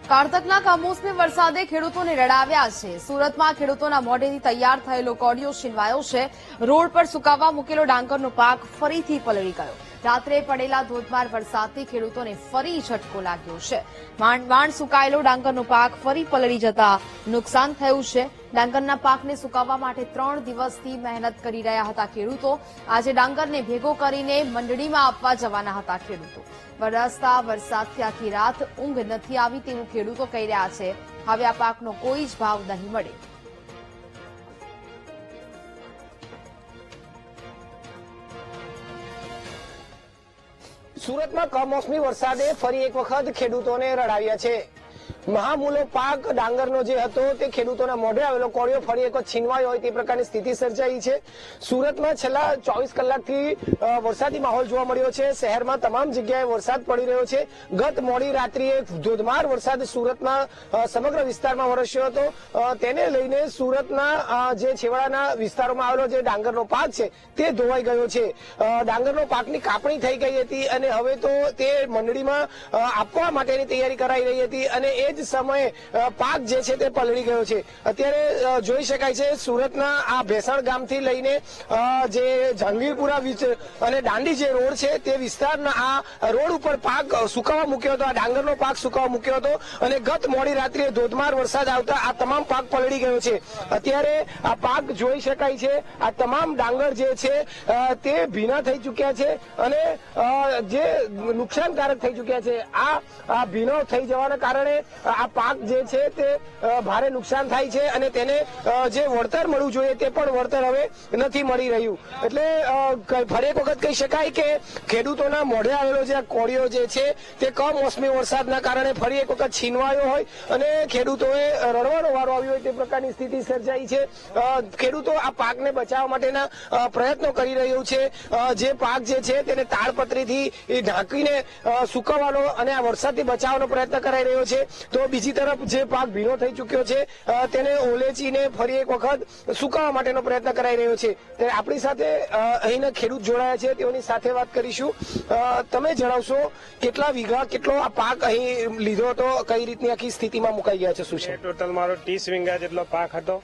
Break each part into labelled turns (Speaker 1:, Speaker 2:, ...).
Speaker 1: કારતકના કમોસમી વરસાદે ખેડૂતોને રડાવ્યા છે। સુરતમાં ખેડૂતોના મોઢેથી તૈયાર થયેલો કોડિયો છીનવાયો છે। રોડ પર સુકાવા મૂકેલો ડાંગરનો પાક ફરીથી પલળી ગયો। રાત્રે પડેલા ધોધમાર વરસાદથી ખેડૂતોને ફરી ઝટકો લાગ્યો છે। માંડ સુકાયેલો ડાંગરનો પાક ફરી પલળી જતા નુકસાન થયું છે। ડાંગરના પાકને સુકાવવા માટે 3 દિવસથી મહેનત કરી રહ્યા હતા ખેડૂતો। આજે ડાંગરને ભેગો કરીને મંડળીમાં આપવા જવાના હતા ખેડૂતો। વરસતા વરસાદથી આખી રાત ઊંઘ નથી આવી તેવું ખેડૂતો કહી રહ્યા છે। હવે આ પાકનો કોઈ જ ભાવ નહીં મળે।
Speaker 2: સુરતમાં કમોસમી વરસાદે ફરી એક વખત ખેડૂતોને રડાવ્યા છે। મહામૂલો પાક ડાંગરનો જે હતો તે ખેડૂતોના મોઢે આવેલો કોળિયો ફરી એક વખત છીનવાયો હોય તે પ્રકારની સ્થિતિ સર્જાઈ છે। સુરતમાં છેલ્લા 24 કલાકથી વરસાદી માહોલ જોવા મળ્યો છે। શહેરમાં તમામ જગ્યાએ વરસાદ પડી રહ્યો છે। ગત મોડી રાત્રિએ ધોધમાર વરસાદ સુરતમાં સમગ્ર વિસ્તારમાં વરસ્યો હતો। તેને લઈને સુરતના જે છેવાડાના વિસ્તારોમાં આવેલો જે ડાંગરનો પાક છે તે ધોવાઈ ગયો છે। ડાંગરનો પાકની કાપણી થઈ ગઈ હતી અને હવે તો તે મંડળીમાં આપવા માટેની તૈયારી કરાઈ રહી હતી અને એ જ સમયે પાક જે છે તે પલળી ગયો છે। અત્યારે જોઈ શકાય છે સુરતના આ ભેસાણ ગામથી લઈને જે જહાંગીરપુરા અને દાંડી જે રોડ છે તે વિસ્તારના આ રોડ ઉપર પાક સુકાવા મૂક્યો હતો। આ ડાંગરનો પાક સુકાવા મૂક્યો હતો અને ગત મોડી રાત્રે ધોધમાર વરસાદ આવતા આ તમામ પાક પલળી ગયો છે। અત્યારે આ પાક જોઈ શકાય છે। આ તમામ ડાંગર જે છે તે ભીના થઈ ચુક્યા છે અને જે નુકસાનકારક થઈ ચુક્યા છે। આ ભીનો થઈ જવાના કારણે આ પાક જે છે તે ભારે નુકસાન થાય છે અને તેને જે વળતર મળવું જોઈએ તે પણ વળતર હવે નથી મળી રહ્યું। એટલે ફરી એક વખત કહી શકાય કે ખેડૂતોના મોઢે આવેલો જે કોળિયો જે છે તે કમોસમી વરસાદના કારણે ફરી એક વખત છીનવાયો હોય અને ખેડૂતોએ રડવાનો વારો આવ્યો હોય તે પ્રકારની સ્થિતિ સર્જાઈ છે। ખેડૂતો આ પાકને બચાવવા માટેના પ્રયત્નો કરી રહ્યું છે। જે પાક જે છે તેને તાડપત્રીથી ઢાંકીને સુકવવાનો અને આ વરસાદથી બચાવવાનો પ્રયત્ન કરાઈ રહ્યો છે। તો બીજી તરફ જે પાક ભીનો થઈ ચુક્યો છે તેને ઓલેચીને ફરી એક વખત સુકાવવા માટેનો પ્રયત્ન કરાઈ રહ્યો છે। ત્યારે આપણી સાથે અહીંના ખેડૂત જોડાયા છે, તેઓની સાથે વાત કરીશું। તમે જણાવશો કેટલા વીઘા કેટલો આ પાક અહીં લીધો હતો, કઈ રીતની આખી સ્થિતિમાં મુકાઈ ગયા છે, શું છે?
Speaker 3: ટોટલ મારો 30 વીઘા જેટલો પાક હતો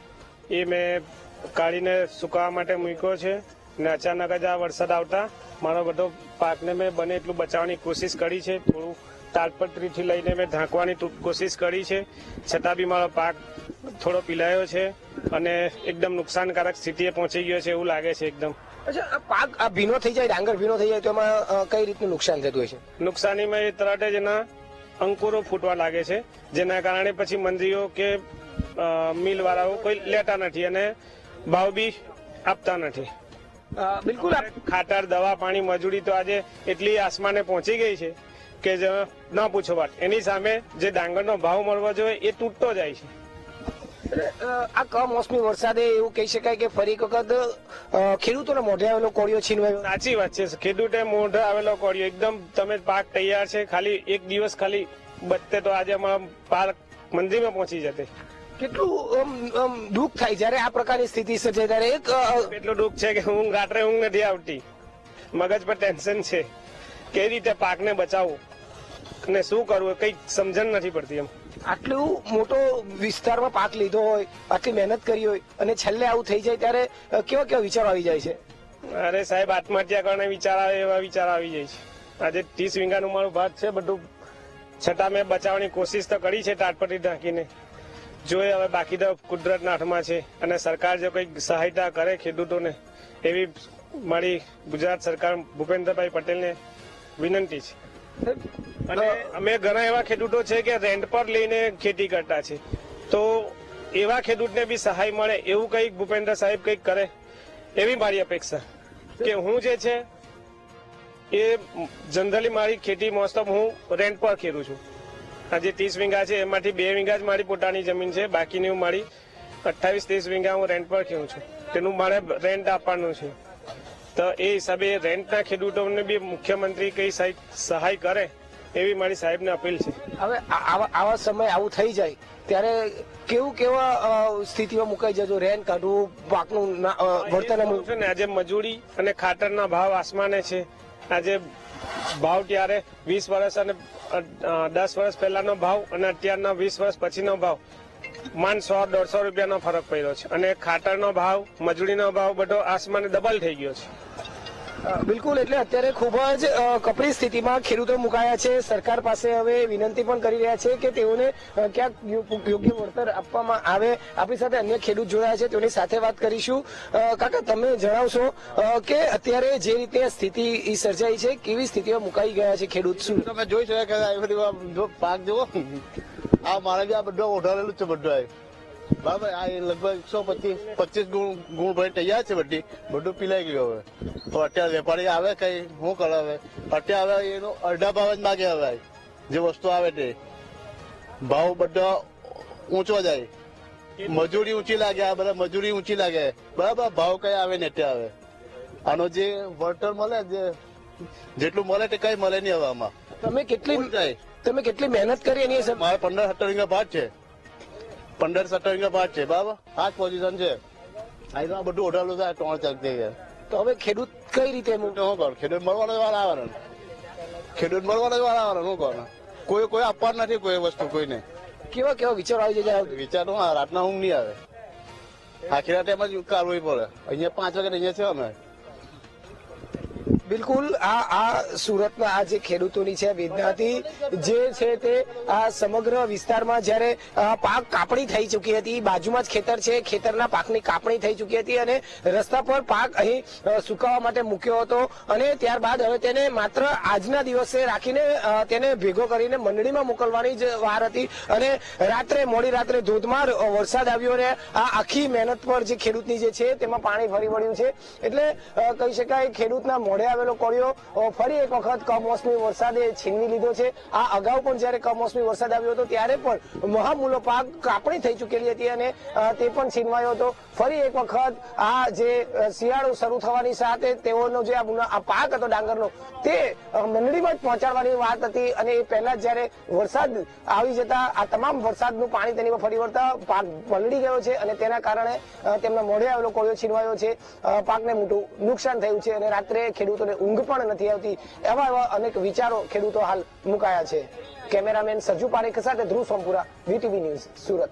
Speaker 3: એ મેં કાઢીને સુકાવવા માટે મૂક્યો છે ને અચાનક જ આ વરસાદ આવતા મારો બધો પાકને મેં બને એટલું બચાવવાની કોશિશ કરી છે। થોડું તાડપત્રીથી લઈને મેં ઢાંકવાની કોશિશ કરી છે, છતાં બી મારો પાક થોડો પીલાયો છે અને એકદમ નુકસાનકારક સ્થિતિએ પહોંચી ગયો છે એવું લાગે છે એકદમ।
Speaker 2: અચ્છા, આ પાક આ ભીનો થઈ જાય, ડાંગર ભીનો થઈ જાય તો એમાં કઈ રીતનું નુકસાન થતું હોય છે?
Speaker 3: નુકસાનીમાં એ તરત જ એના અંકુરો ફૂટવા લાગે છે, જેના કારણે પછી મંત્રીઓ કે મિલ વાળાઓ કોઈ લેતા નથી અને ભાવ બી આપતા નથી।
Speaker 2: બિલકુલ,
Speaker 3: ખાતર, દવા, પાણી, મજૂરી તો આજે એટલી આસમાને પહોંચી ગઈ છે કે ન પૂછો વાત। એની સામે જે ડાંગરનો ભાવ મળવો જોઈએ એ તૂટતો જાય છે।
Speaker 2: આ કમોસમી વરસાદે એવું કહી શકાય કે ફરી એક વખત ખેડૂતોના મોઢે આવેલો કોળિયો છીનવાયો।
Speaker 3: સાચી વાત છે, ખેડૂતે મોઢે આવેલો કોળિયો એકદમ તમે પાક તૈયાર છે, ખાલી એક દિવસ ખાલી બચતે તો આજે અમારા પાક મંદિરમાં પહોંચી જતે।
Speaker 2: કેટલું દુઃખ થાય જયારે આ પ્રકારની સ્થિતિ સર્જાય ત્યારે?
Speaker 3: એટલું દુઃખ છે કે રાત્રે ઊંઘ નથી આવતી, મગજ પર ટેન્શન છે, કઈ રીતે પાકને બચાવવું અને શું કરવું કઈ સમજણ નથી પડતી એમ।
Speaker 2: આટલું મોટો વિસ્તારમાં પાક લીધો હોય, આટલી મહેનત કરી હોય અને છેલ્લે આવું થઈ જાય ત્યારે કેવા કેવા વિચારો આવી જાય છે?
Speaker 3: અરે સાહેબ, આત્મહત્યા કરવાના વિચાર આવે એવા વિચાર આવી જાય છે। આજે 30 વીઘાનું મારું ભાગ છે બધું, છતાં મેં બચાવવાની કોશિશ તો કરી છે તાડપત્રી ઢાંકીને। જોઈએ હવે બાકી તો કુદરતના હાથમાં છે અને સરકાર જો કંઈક સહાયતા કરે ખેડૂતોને એવી મારી ગુજરાત સરકાર ભૂપેન્દ્રભાઈ પટેલને વિનંતી છે। અને અમે ઘણા એવા ખેડૂતો છે કે રેન્ટ પર લઈને ખેતી કરતા છે, તો એવા ખેડૂતને બી સહાય મળે એવું કંઈક ભૂપેન્દ્ર સાહેબ કંઈક કરે એવી મારી અપેક્ષા। કે હું જે છે એ જનરલી મારી ખેતી મોસ્ટ ઓફ હું રેન્ટ પર ખેડું છું। આજે 30 વીઘા છે એમાંથી 2 વીઘા જ મારી પોતાની જમીન છે, બાકીની હું મારી 28-30 વીઘા હું રેન્ટ પર ખેડું છું, તેનું મારે રેન્ટ આપવાનું છે। તો એ હિસાબે રેન્ટના ખેડૂતોને બી મુખ્યમંત્રી કઈ સહાય કરે એવી મારી સાહેબને અપીલ છે।
Speaker 2: હવે આવા સમય આવું થઈ જાય ત્યારે કેવા સ્થિતિમાં મુકાઈ જજો? રેન્ટ કાઢવું, પાકનું વળતર
Speaker 3: છે ને, આજે મજૂરી અને ખાતરના ભાવ આસમાને છે। આજે ભાવ ત્યારે 20 વર્ષ અને 10 વર્ષ પહેલાનો ભાવ અને અત્યારના 20 વર્ષ પછીનો ભાવ માન 100-150 રૂપિયાનો ફરક પડ્યો છે અને ખાતરનો ભાવ, મજૂરીનો ભાવ બધો આસમાને ડબલ થઈ ગયો છે.
Speaker 2: બિલકુલ, એટલે અત્યારે ખૂબ જ કપરી સ્થિતિમાં ખેડૂતો મુકાયા છે. સરકાર પાસે હવે વિનંતી પણ કરી રહ્યા છે કે તેઓને ક્યાંક યોગ્ય વળતર આપવામાં આવે. આપણી સાથે અન્ય ખેડૂત જોડાયા છે, તેઓની સાથે વાત કરીશું. કાકા, તમે જણાવશો કે અત્યારે જે રીતે સ્થિતિ સર્જાઈ છે, કેવી સ્થિતિમાં મુકાઈ ગયા છે ખેડૂત? શું
Speaker 4: તમે જોઈ શકો કે આ બધું પાક જુઓ, આ મારે બી આ બધું ઓઢારેલું છે બધું. બરાબર, આ લગભગ 125 ગુણ ભરી તૈયાર છે. બધું પીલાઈ ગયું. હવે અત્યારે વેપારી આવે કઈ શું કરે? હવે અત્યારે હવે એનો અડધા ભાવ જ માગે. હવે જે વસ્તુ આવે તે ભાવ બધો ઊંચો જાય, મજૂરી ઊંચી લાગે. આ બધા મજૂરી ઊંચી લાગે. બરાબર, ભાવ કઈ આવે ને તે આવે. આનો જે વળતર મળે, જેટલું મળે તે કઈ મળે નહીં. હવે આમાં તમે કેટલી મહેનત કરી એની? મારે 15-17 વીઘા ભાત છે. 15-17 વીઘા ભાત છે. બરાબર, આ જ પોઝિશન છે. આ બધું ઓઢાલું થાય 3-4 જગ્યાએ.
Speaker 2: તો હવે ખેડૂત કઈ રીતે
Speaker 4: શું કર? ખેડૂત મળવાનો વાર આવવાનો. ખેડૂત મળવાનો વાર આવવાનો. શું કરો? કોઈ આપવાનું નથી કોઈ વસ્તુ કોઈને.
Speaker 2: કેવા વિચાર આવી જાય?
Speaker 4: વિચાર રાતના ઊંઘ નહીં આવે. આખી રાત એમ જ કાઢવી પડે. અહીંયા 5 વાગે અહીંયા છે અમે.
Speaker 2: બિલકુલ, આ સુરતના આ જે ખેડૂતોની છે વેદના હતી, જે છે તે આ સમગ્ર વિસ્તારમાં જયારે પાક કાપણી થઈ ચૂકી હતી, બાજુમાં જ ખેતર છે, ખેતરના પાકની કાપણી થઈ ચૂકી હતી અને રસ્તા પર પાક અહીં સુકાવા માટે મૂક્યો હતો અને ત્યારબાદ હવે તેને માત્ર આજના દિવસે રાખીને તેને ભેગો કરીને મંડળીમાં મોકલવાની જ વાર હતી અને મોડી રાત્રે ધોધમાર વરસાદ આવ્યો અને આ આખી મહેનત પર જે ખેડૂતની જે છે તેમાં પાણી ફરી વળ્યું છે. એટલે કહી શકાય ખેડૂતના મોઢે આવેલો કોળિયો ફરી એક વખત કમોસમી વરસાદે છીનવી લીધો છે. આ અગાઉ પણ જયારે કમોસમી વરસાદ આવ્યો હતો ત્યારે પણ મહામૂલો પાક કાપણી થઈ ચૂકેલી હતી અને તે પણ છીનવાયો હતો. ફરી એક વખત આ જે શિયાળો શરૂ થવાની સાથે તેઓનો જે આ પાક હતો ડાંગરનો તે મંડળીમાં જ પહોંચાડવાની વાત હતી અને એ પહેલા જયારે વરસાદ આવી જતા આ તમામ વરસાદનું પાણી તેની પર ફરી વળતા પાક પલળી ગયો છે અને તેના કારણે તેમના મોઢે આવેલો કોળિયો છીનવાયો છે. પાકને મોટું નુકસાન થયું છે અને રાત્રે ખેડૂતોને ઊંઘ પણ નથી આવતી. એવા અનેક વિચારો ખેડૂતો હાલ મુકાયા છે. કેમેરામેન સજુ પારેખ સાથે ધ્રુવ સોમપુરા, VTV ન્યૂઝ, સુરત.